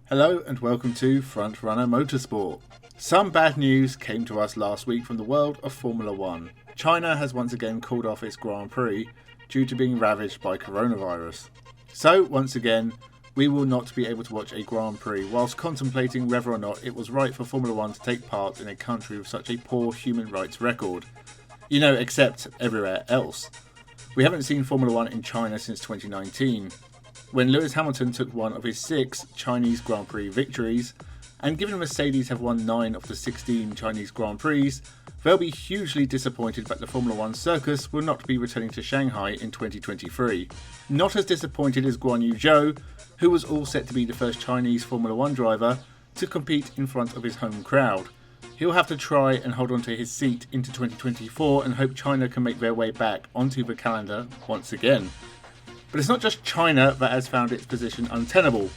Hello and welcome to Frontrunner Motorsport. Some bad news came to us last week from the world of Formula 1. China has once again called off its Grand Prix due to being ravaged by coronavirus. So, once again, we will not be able to watch a Grand Prix whilst contemplating whether or not it was right for Formula 1 to take part in a country with such a poor human rights record. Except everywhere else. We haven't seen Formula 1 in China since 2019. When Lewis Hamilton took one of his 6 Chinese Grand Prix victories, and given Mercedes have won 9 of the 16 Chinese Grand Prix, they'll be hugely disappointed that the Formula 1 circus will not be returning to Shanghai in 2023. Not as disappointed as Guan Yu Zhou, who was all set to be the first Chinese Formula 1 driver to compete in front of his home crowd. He'll have to try and hold on to his seat into 2024 and hope China can make their way back onto the calendar once again. But it's not just China that has found its position untenable.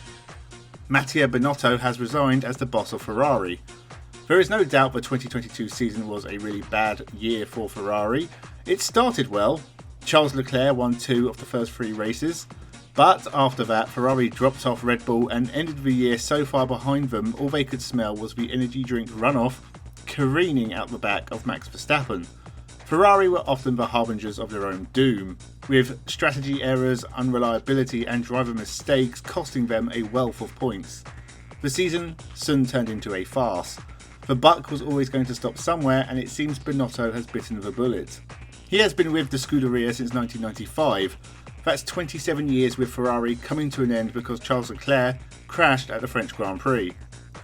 Mattia Binotto has resigned as the boss of Ferrari. There is no doubt the 2022 season was a really bad year for Ferrari. It started well. Charles Leclerc won 2 of the first 3 races. But after that, Ferrari dropped off Red Bull and ended the year so far behind them, all they could smell was the energy drink runoff careening out the back of Max Verstappen. Ferrari were often the harbingers of their own doom, with strategy errors, unreliability and driver mistakes costing them a wealth of points. The season soon turned into a farce. The buck was always going to stop somewhere, and it seems Binotto has bitten the bullet. He has been with the Scuderia since 1995. That's 27 years with Ferrari coming to an end because Charles Leclerc crashed at the French Grand Prix,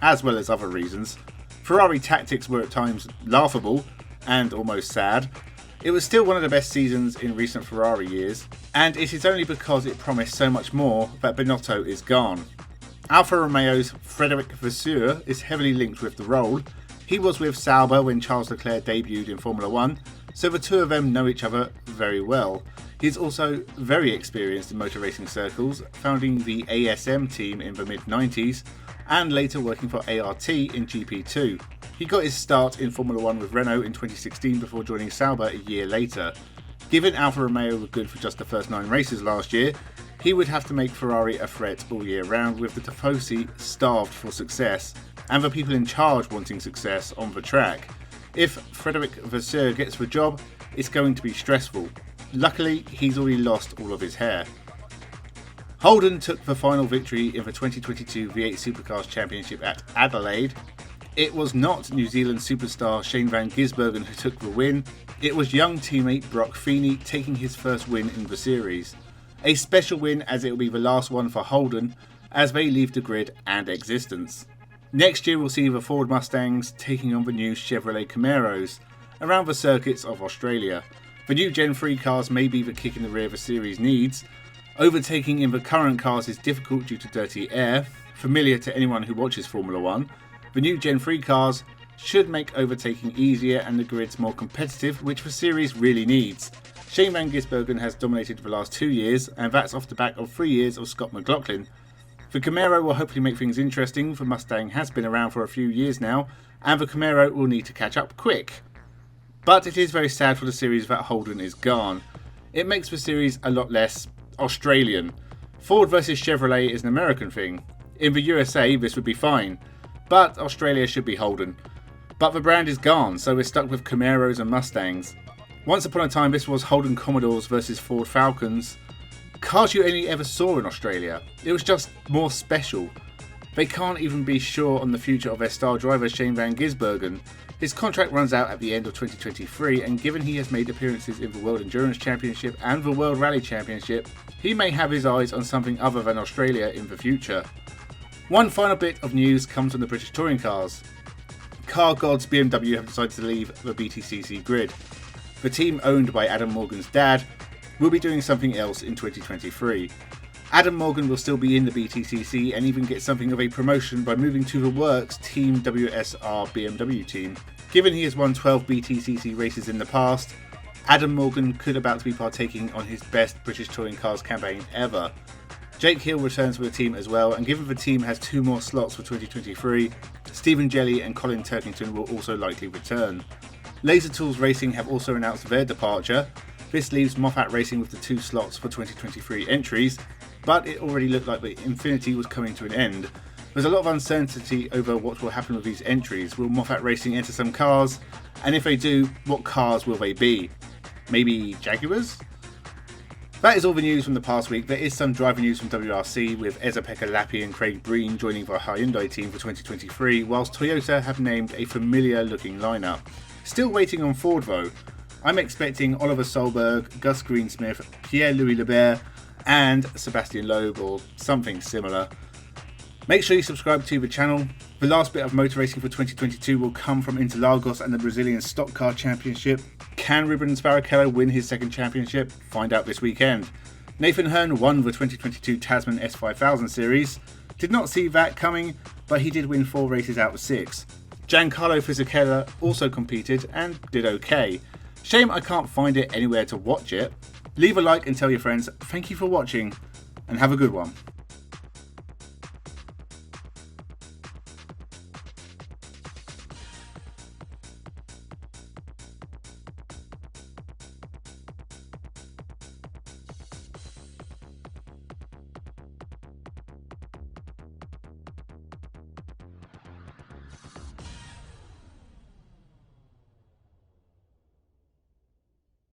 as well as other reasons. Ferrari tactics were at times laughable and almost sad. It was still one of the best seasons in recent Ferrari years, and it is only because it promised so much more that Binotto is gone. Alfa Romeo's Frédéric Vasseur is heavily linked with the role. He was with Sauber when Charles Leclerc debuted in Formula 1, so the two of them know each other very well. He's also very experienced in motor racing circles, founding the ASM team in the mid-90s, and later working for ART in GP2. He got his start in Formula 1 with Renault in 2016 before joining Sauber a year later. Given Alfa Romeo were good for just the first 9 races last year, he would have to make Ferrari a threat all year round, with the Tifosi starved for success, and the people in charge wanting success on the track. If Frédéric Vasseur gets the job, it's going to be stressful. Luckily, he's already lost all of his hair. Holden took the final victory in the 2022 V8 Supercars Championship at Adelaide. It was not New Zealand superstar Shane van Gisbergen who took the win, it was young teammate Brock Feeney taking his first win in the series. A special win, as it will be the last one for Holden as they leave the grid and existence. Next year we'll see the Ford Mustangs taking on the new Chevrolet Camaros around the circuits of Australia. The new Gen 3 cars may be the kick in the rear the series needs. Overtaking in the current cars is difficult due to dirty air, familiar to anyone who watches Formula 1. The new Gen 3 cars should make overtaking easier and the grids more competitive, which the series really needs. Shane van Gisbergen has dominated the last 2 years, and that's off the back of 3 years of Scott McLaughlin. The Camaro will hopefully make things interesting. The Mustang has been around for a few years now, and the Camaro will need to catch up quick. But it is very sad for the series that Holden is gone. It makes the series a lot less Australian. Ford versus Chevrolet is an American thing. In the USA this would be fine, but Australia should be Holden. But the brand is gone, so we're stuck with Camaros and Mustangs. Once upon a time this was Holden Commodores versus Ford Falcons. Cars you only ever saw in Australia. It was just more special. They can't even be sure on the future of their star driver Shane van Gisbergen. His contract runs out at the end of 2023, and given he has made appearances in the World Endurance Championship and the World Rally Championship, he may have his eyes on something other than Australia in the future. One final bit of news comes from the British touring cars. Car gods BMW have decided to leave the BTCC grid. The team, owned by Adam Morgan's dad, will be doing something else in 2023. Adam Morgan will still be in the BTCC and even get something of a promotion by moving to the Works Team WSR BMW team. Given he has won 12 BTCC races in the past, Adam Morgan could about to be partaking on his best British touring cars campaign ever. Jake Hill returns for the team as well, and given the team has 2 more slots for 2023, Stephen Jelly and Colin Turkington will also likely return. Laser Tools Racing have also announced their departure. This leaves Moffat Racing with the 2 slots for 2023 entries, but it already looked like the Infinity was coming to an end. There's a lot of uncertainty over what will happen with these entries. Will Moffat Racing enter some cars? And if they do, what cars will they be? Maybe Jaguars? That is all the news from the past week. There is some driver news from WRC, with Eza-Pekka Lappi and Craig Breen joining the Hyundai team for 2023, whilst Toyota have named a familiar looking lineup. Still waiting on Ford though. I'm expecting Oliver Solberg, Gus Greensmith, Pierre-Louis Lebert and Sebastian Loeb or something similar. Make sure you subscribe to the channel. The last bit of motor racing for 2022 will come from Interlagos and the Brazilian Stock Car Championship. Can Rubens Barrichello win his second championship? Find out this weekend. Nathan Hearn won the 2022 Tasman S5000 series. Did not see that coming, but he did win 4 races out of 6. Giancarlo Fisichella also competed and did okay. Shame I can't find it anywhere to watch it. Leave a like and tell your friends. Thank you for watching and have a good one.